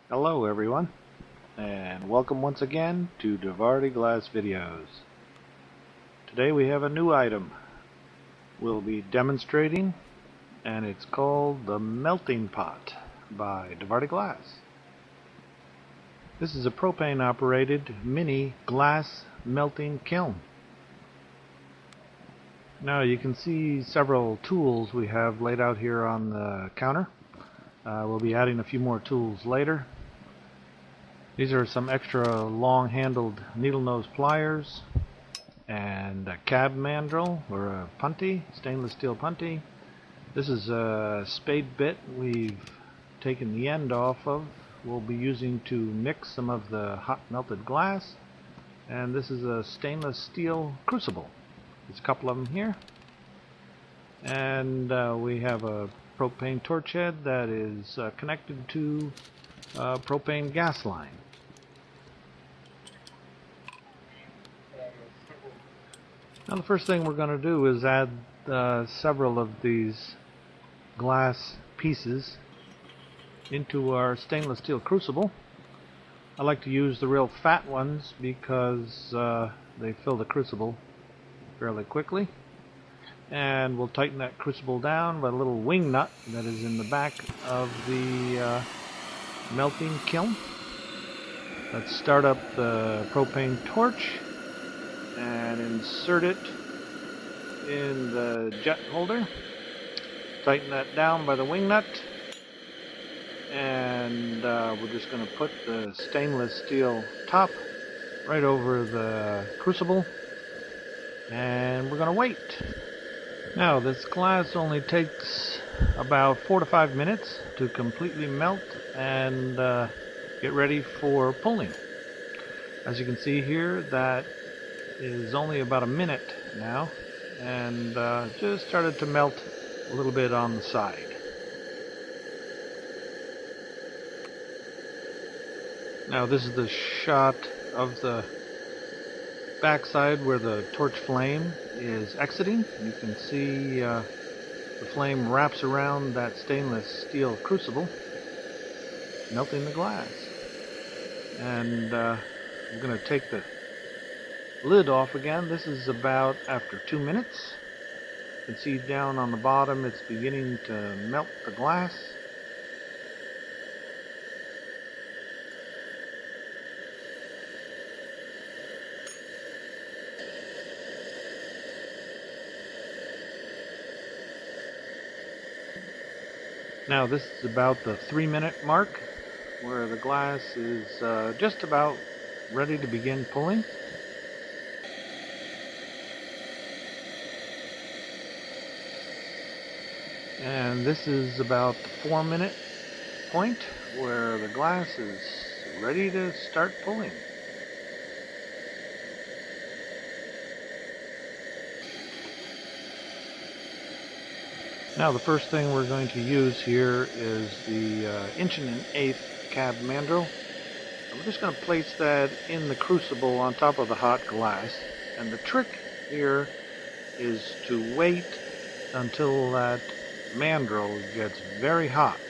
Hello everyone, and welcome once again to Devardi Glass Videos. Today we have a new item we'll be demonstrating, and it's called the Melting Pot by Devardi Glass. This is a propane operated mini glass melting kiln. Now you can see several tools we have laid out here on the counter. We'll be adding a few more tools later. These are some extra long-handled needle nose pliers and a cab mandrel or a punty, stainless steel punty. This is a spade bit we've taken the end off of. We'll be using to mix some of the hot melted glass. And this is a stainless steel crucible. There's a couple of them here. And we have a propane torch head that is connected to a propane gas line. Now the first thing we're going to do is add several of these glass pieces into our stainless steel crucible. I like to use the real fat ones because they fill the crucible fairly quickly. And we'll tighten that crucible down by a little wing nut that is in the back of the melting kiln. Let's start up the propane torch and insert it in the jet holder. Tighten that down by the wing nut, and we're just going to put the stainless steel top right over the crucible, and we're going to wait. Now this glass only takes about 4 to 5 minutes to completely melt and get ready for pulling. As you can see here, that is only about a minute now, and just started to melt a little bit on the side. Now this is the shot of the backside where the torch flame is exiting. You can see the flame wraps around that stainless steel crucible, melting the glass. And I'm going to take the lid off again. This is about after 2 minutes. You can see down on the bottom it's beginning to melt the glass. Now this is about the 3-minute mark where the glass is just about ready to begin pulling. And this is about the 4-minute point where the glass is ready to start pulling. Now the first thing we're going to use here is the 1 1/8" cab mandrel. I'm just going to place that in the crucible on top of the hot glass. And the trick here is to wait until that mandrel gets very hot.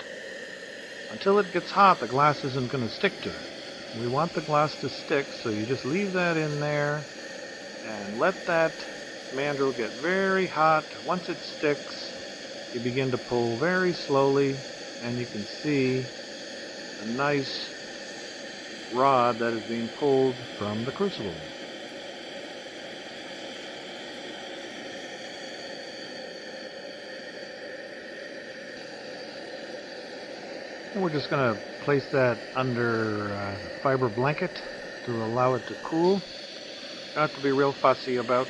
Until it gets hot, the glass isn't going to stick to it. We want the glass to stick, so you just leave that in there and let that mandrel get very hot. Once it sticks, you begin to pull very slowly, and you can see a nice rod that is being pulled from the crucible. And we're just going to place that under a fiber blanket to allow it to cool. You don't have to be real fussy about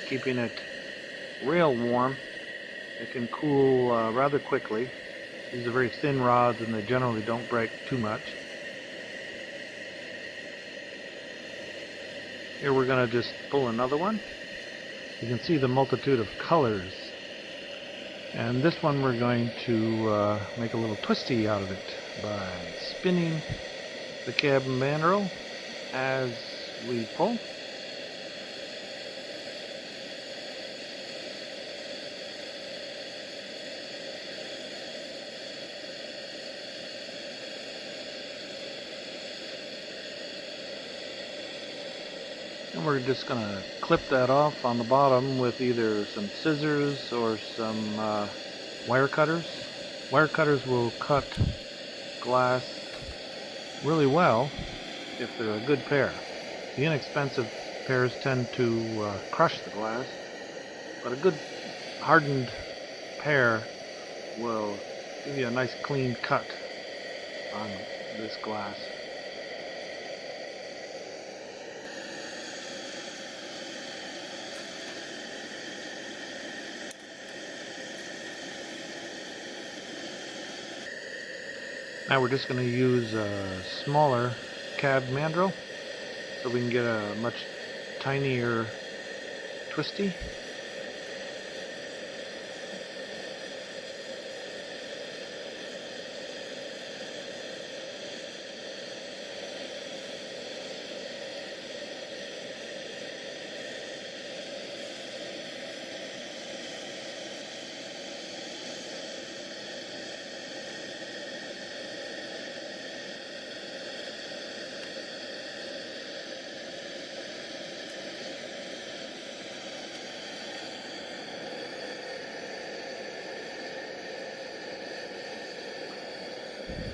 keeping it real warm. It can cool rather quickly. These are very thin rods and they generally don't break too much. Here we're going to just pull another one. You can see the multitude of colors. And this one we're going to make a little twisty out of it by spinning the cab mandrel as we pull. And we're just going to clip that off on the bottom with either some scissors or some wire cutters. Wire cutters will cut glass really well if they're a good pair. The inexpensive pairs tend to crush the glass, but a good hardened pair will give you a nice clean cut on this glass. Now we're just going to use a smaller cab mandrel so we can get a much tinier twisty.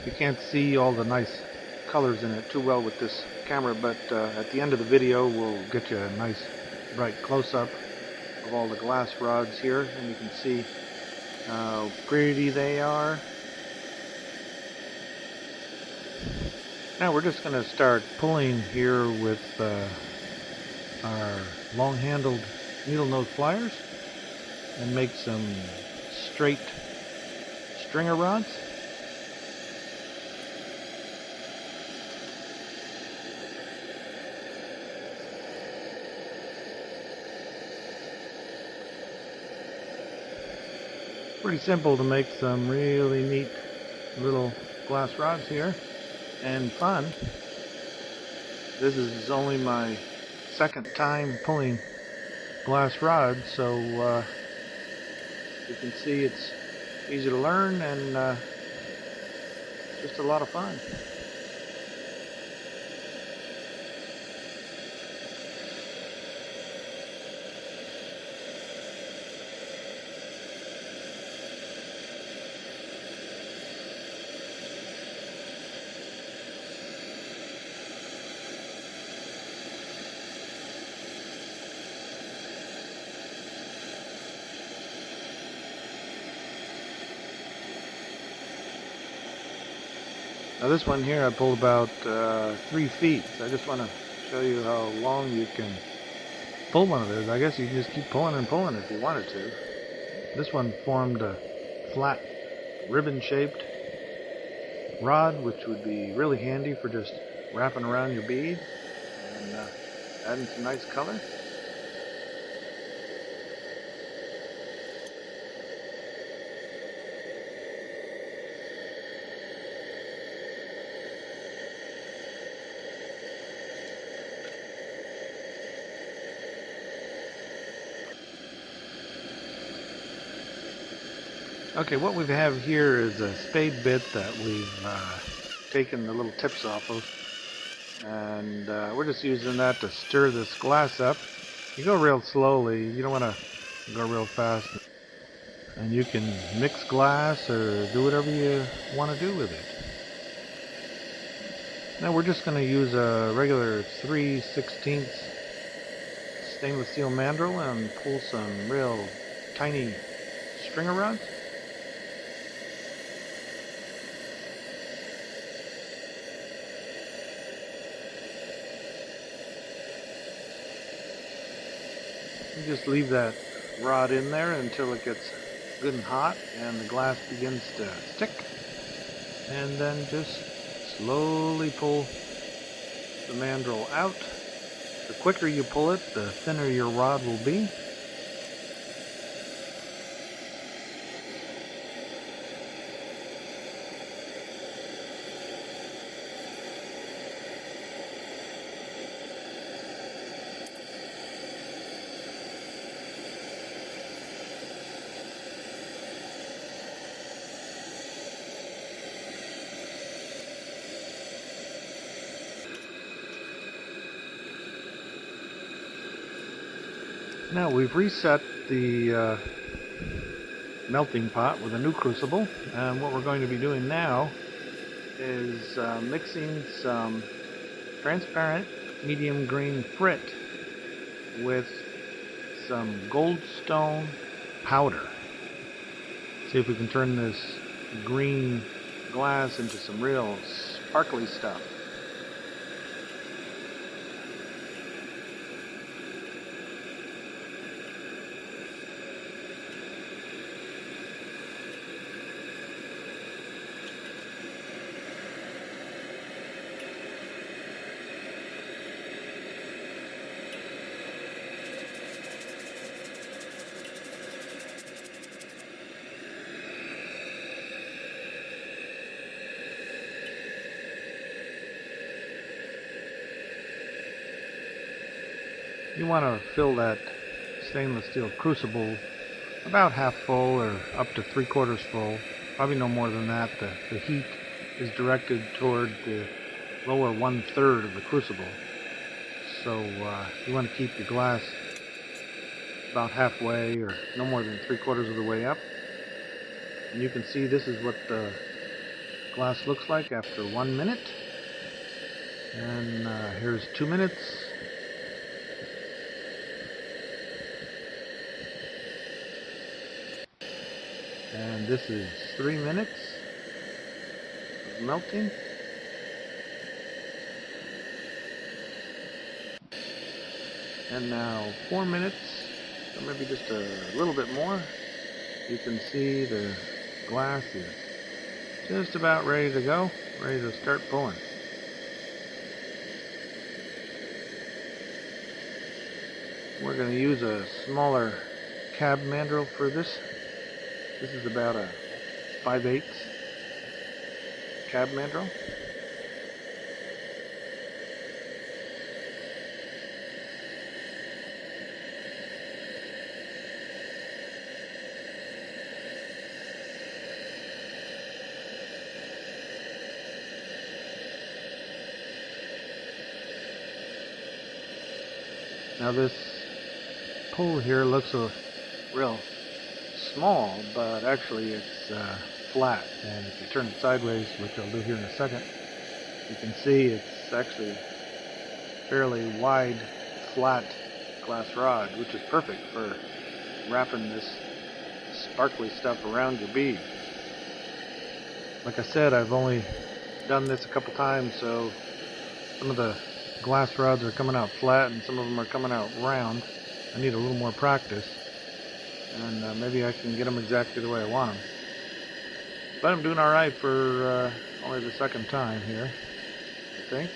You can't see all the nice colors in it too well with this camera, but at the end of the video we'll get you a nice bright close-up of all the glass rods here, and you can see how pretty they are. Now we're just going to start pulling here with our long-handled needle nose pliers and make some straight stringer rods. Pretty simple to make some really neat little glass rods here, and fun. This is only my second time pulling glass rods, so you can see it's easy to learn and just a lot of fun. Now this one here I pulled about 3 feet, so I just want to show you how long you can pull one of those. I guess you can just keep pulling and pulling if you wanted to. This one formed a flat ribbon-shaped rod, which would be really handy for just wrapping around your bead and adding some nice color. Okay, what we have here is a spade bit that we've taken the little tips off of, and we're just using that to stir this glass up. You go real slowly, you don't want to go real fast, and you can mix glass or do whatever you want to do with it. Now we're just going to use a regular 3/16 stainless steel mandrel and pull some real tiny stringer rods. You just leave that rod in there until it gets good and hot and the glass begins to stick, and then just slowly pull the mandrel out. The quicker you pull it, the thinner your rod will be. Now we've reset the melting pot with a new crucible, and what we're going to be doing now is mixing some transparent medium green frit with some goldstone powder. See if we can turn this green glass into some real sparkly stuff. You want to fill that stainless steel crucible about half full or up to 3/4 full, probably no more than that. The heat is directed toward the lower 1/3 of the crucible, so you want to keep your glass about halfway or no more than 3/4 of the way up. And you can see this is what the glass looks like after 1 minute, and here's 2 minutes. And this is 3 minutes of melting. And now 4 minutes, or maybe just a little bit more. You can see the glass is just about ready to go, ready to start pulling. We're going to use a smaller cab mandrel for this. This is about a 5/8 cab mandrel. Now this pull here looks a real small, but actually it's flat, and if you turn it sideways, which I'll do here in a second, you can see it's actually fairly wide, flat glass rod, which is perfect for wrapping this sparkly stuff around your bead. Like I said, I've only done this a couple times, so some of the glass rods are coming out flat and some of them are coming out round. I need a little more practice, and maybe I can get them exactly the way I want them. But I'm doing alright for only the second time here, I think.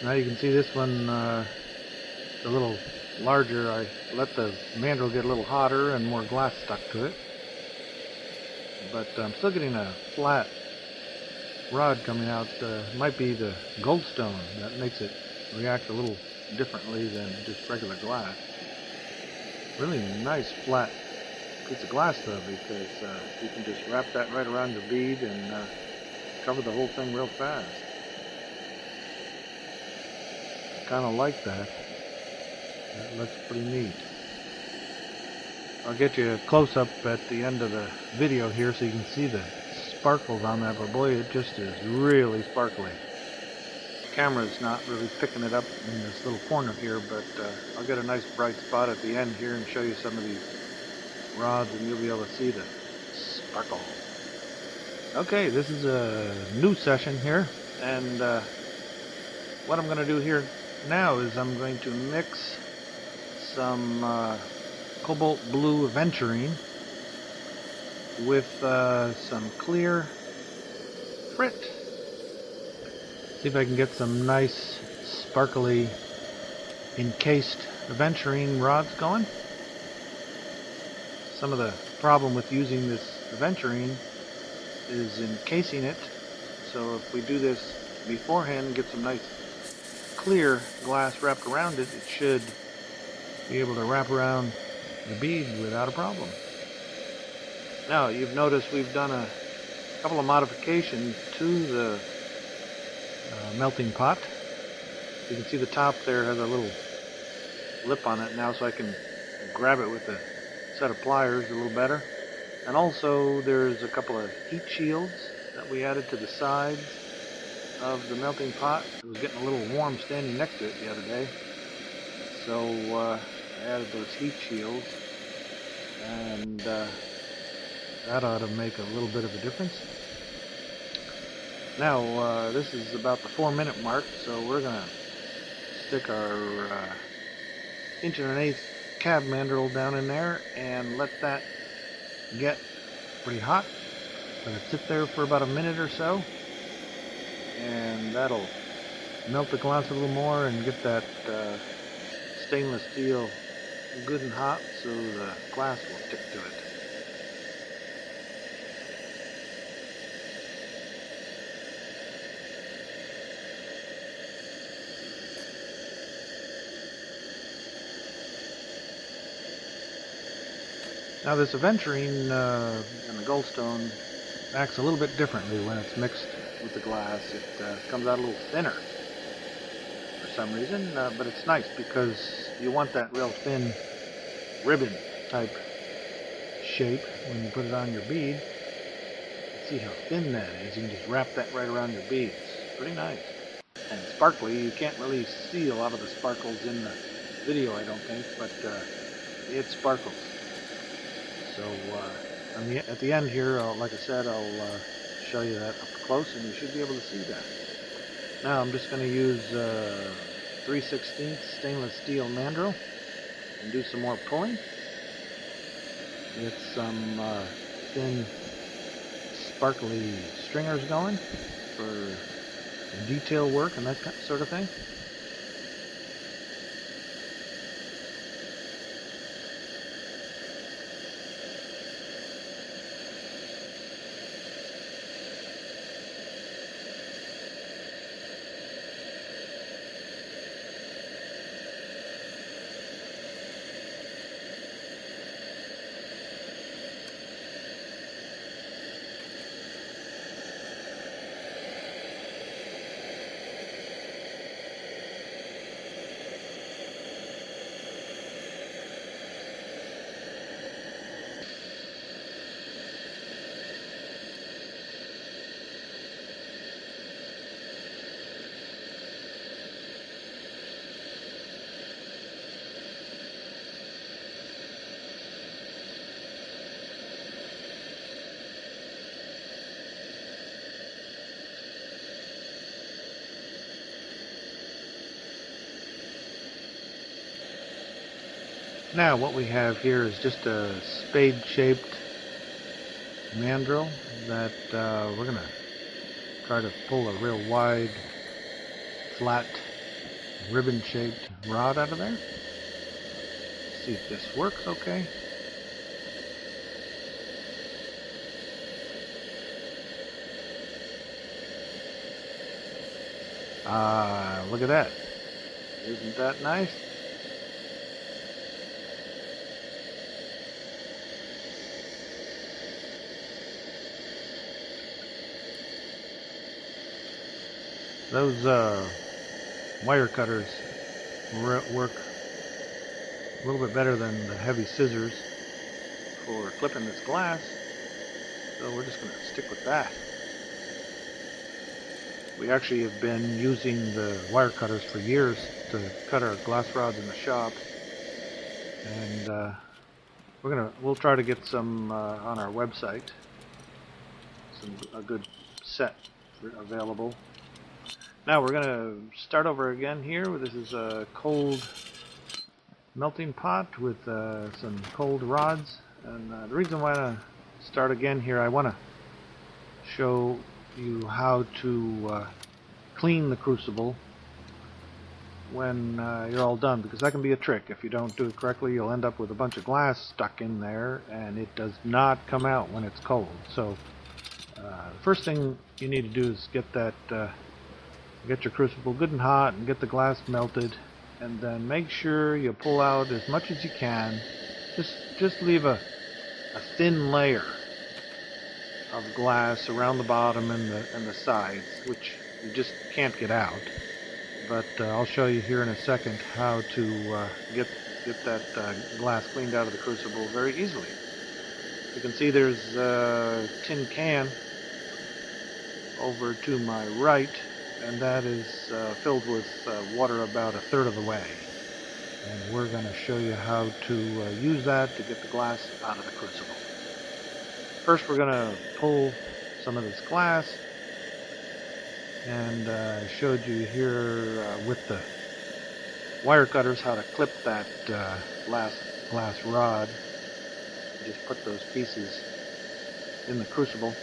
Now you can see this one a little larger. I let the mandrel get a little hotter and more glass stuck to it. But I'm still getting a flat rod coming out. Might be the goldstone that makes it react a little differently than just regular glass. Really nice flat piece of glass though, because you can just wrap that right around your bead and cover the whole thing real fast. Kind of like that. That looks pretty neat. I'll get you a close-up at the end of the video here so you can see the sparkles on that, but boy, it just is really sparkly. The camera's not really picking it up in this little corner here, but I'll get a nice bright spot at the end here and show you some of these rods and you'll be able to see the sparkle. Okay, this is a new session here, and what I'm going to do here now is I'm going to mix some cobalt blue aventurine with some clear frit. See if I can get some nice sparkly encased aventurine rods going. Some of the problem with using this the venturine is encasing it. So if we do this beforehand and get some nice clear glass wrapped around it, it should be able to wrap around the bead without a problem. Now you've noticed we've done a couple of modifications to the melting pot. You can see the top there has a little lip on it now, so I can grab it with a set of pliers a little better. And also there's a couple of heat shields that we added to the sides of the melting pot. It was getting a little warm standing next to it the other day, so I added those heat shields, and that ought to make a little bit of a difference. Now this is about the 4-minute mark, so we're going to stick our 1 1/8" cab mandrel down in there and let that get pretty hot. Let it sit there for about a minute or so, and that'll melt the glass a little more and get that stainless steel good and hot, so the glass will stick to it. Now this aventurine and the goldstone acts a little bit differently when it's mixed with the glass. It comes out a little thinner for some reason, but it's nice because you want that real thin ribbon type shape when you put it on your bead. See how thin that is. You can just wrap that right around your bead. It's pretty nice. And sparkly. You can't really see a lot of the sparkles in the video, I don't think, but it sparkles. So at the end here, like I said, I'll show you that up close, and you should be able to see that. Now I'm just going to use 3/16 stainless steel mandrel and do some more pulling. Get some thin sparkly stringers going for detail work and that sort of thing. Now what we have here is just a spade-shaped mandrel that we're going to try to pull a real wide, flat, ribbon-shaped rod out of there. See if this works okay. Look at that. Isn't that nice? Those wire cutters work a little bit better than the heavy scissors for clipping this glass, so we're just going to stick with that. We actually have been using the wire cutters for years to cut our glass rods in the shop, and we'll try to get some on our website, a good set available. Now we're going to start over again here. This is a cold melting pot with some cold rods. And the reason why I start again here, I want to show you how to clean the crucible when you're all done, because that can be a trick. If you don't do it correctly, you'll end up with a bunch of glass stuck in there, and it does not come out when it's cold. So the first thing you need to do is get your crucible good and hot and get the glass melted, and then make sure you pull out as much as you can. Just leave a thin layer of glass around the bottom and the sides, which you just can't get out. But I'll show you here in a second how to get that glass cleaned out of the crucible very easily. You can see there's a tin can over to my right, and that is filled with water about a third of the way. And we're going to show you how to use that to get the glass out of the crucible. First, we're going to pull some of this glass, and I showed you here with the wire cutters how to clip that glass rod. Just put those pieces in the crucible.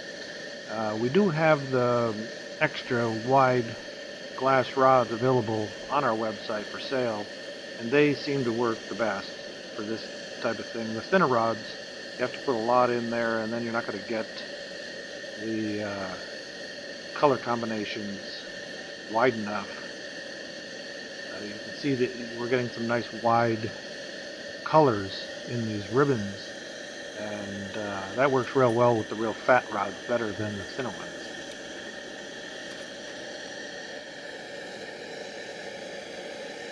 We do have the extra wide glass rods available on our website for sale, and they seem to work the best for this type of thing. The thinner rods, you have to put a lot in there, and then you're not going to get the color combinations wide enough. You can see that we're getting some nice wide colors in these ribbons, and that works real well with the real fat rods, better than the thinner ones.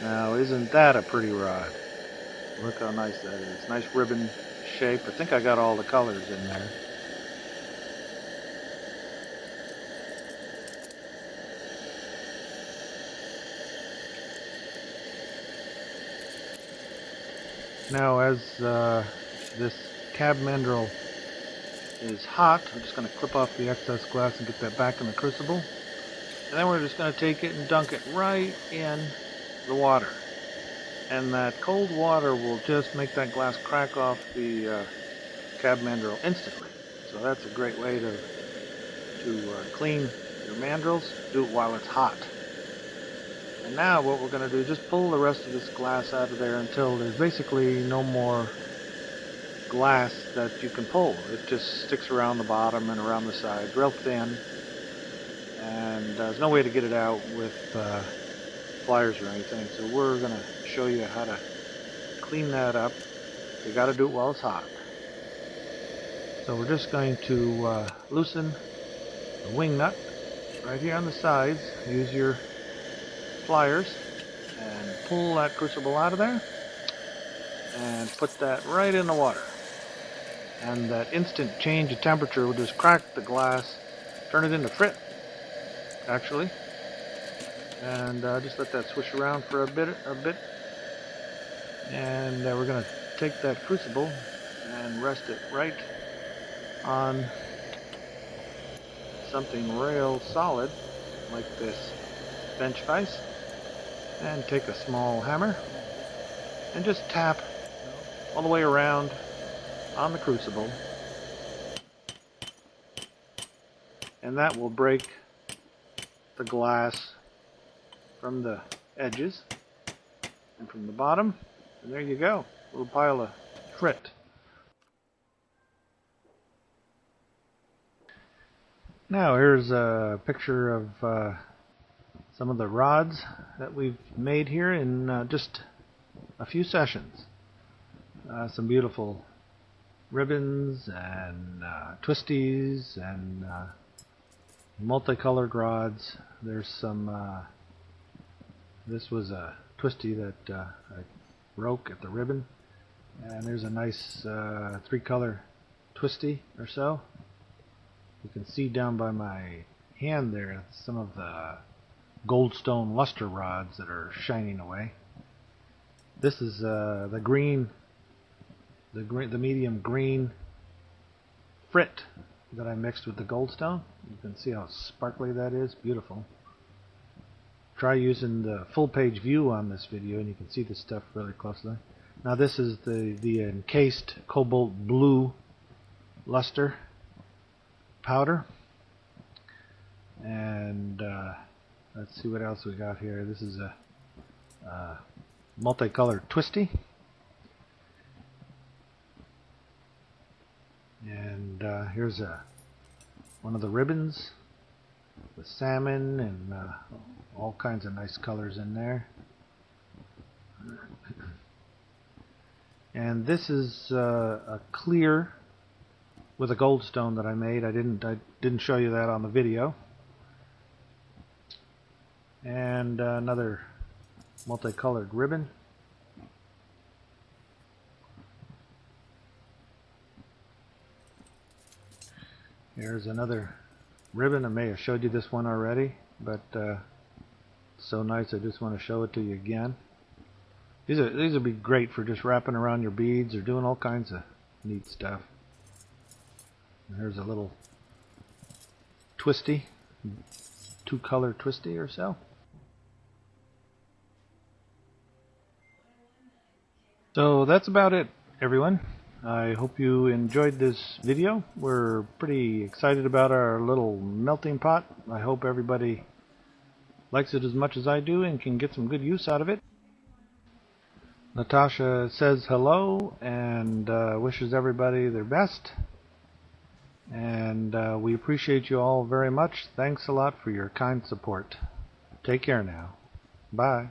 Now, isn't that a pretty rod? Look how nice that is. Nice ribbon shape. I think I got all the colors in there. Now, as this cab mandrel is hot, I'm just going to clip off the excess glass and get that back in the crucible. And then we're just going to take it and dunk it right in the water. And that cold water will just make that glass crack off the cab mandrel instantly. So that's a great way to clean your mandrels. Do it while it's hot. And now what we're going to do is just pull the rest of this glass out of there until there's basically no more glass that you can pull. It just sticks around the bottom and around the sides, real thin. And there's no way to get it out with pliers or anything. So we're going to show you how to clean that up. You got to do it while it's hot. So we're just going to loosen the wing nut right here on the sides. Use your pliers and pull that crucible out of there and put that right in the water. And that instant change of temperature will just crack the glass, turn it into frit, actually. And just let that swish around for a bit. And we're going to take that crucible and rest it right on something real solid like this bench vise, and take a small hammer and just tap all the way around on the crucible, and that will break the glass from the edges and from the bottom, and there you go, a little pile of frit. Now here's a picture of some of the rods that we've made here in just a few sessions. Some beautiful ribbons and twisties and multicolored rods. There's some, this was a twisty that I broke at the ribbon, and there's a nice 3-color twisty or so. You can see down by my hand there some of the goldstone luster rods that are shining away. This is the medium green frit that I mixed with the goldstone. You can see how sparkly that is. Beautiful. Try using the full page view on this video and you can see this stuff really closely. Now this is the encased cobalt blue luster powder. And let's see what else we got here. This is a multicolored twisty. And here's one of the ribbons with salmon and all kinds of nice colors in there. And this is a clear with a goldstone that I made. I didn't show you that on the video. And another multicolored ribbon. Here's another ribbon. I may have showed you this one already, but it's so nice I just want to show it to you again. These would be great for just wrapping around your beads or doing all kinds of neat stuff. And here's a little twisty, 2-color twisty or so. So that's about it, everyone. I hope you enjoyed this video. We're pretty excited about our little melting pot. I hope everybody likes it as much as I do and can get some good use out of it. Natasha says hello and wishes everybody their best. And we appreciate you all very much. Thanks a lot for your kind support. Take care now. Bye.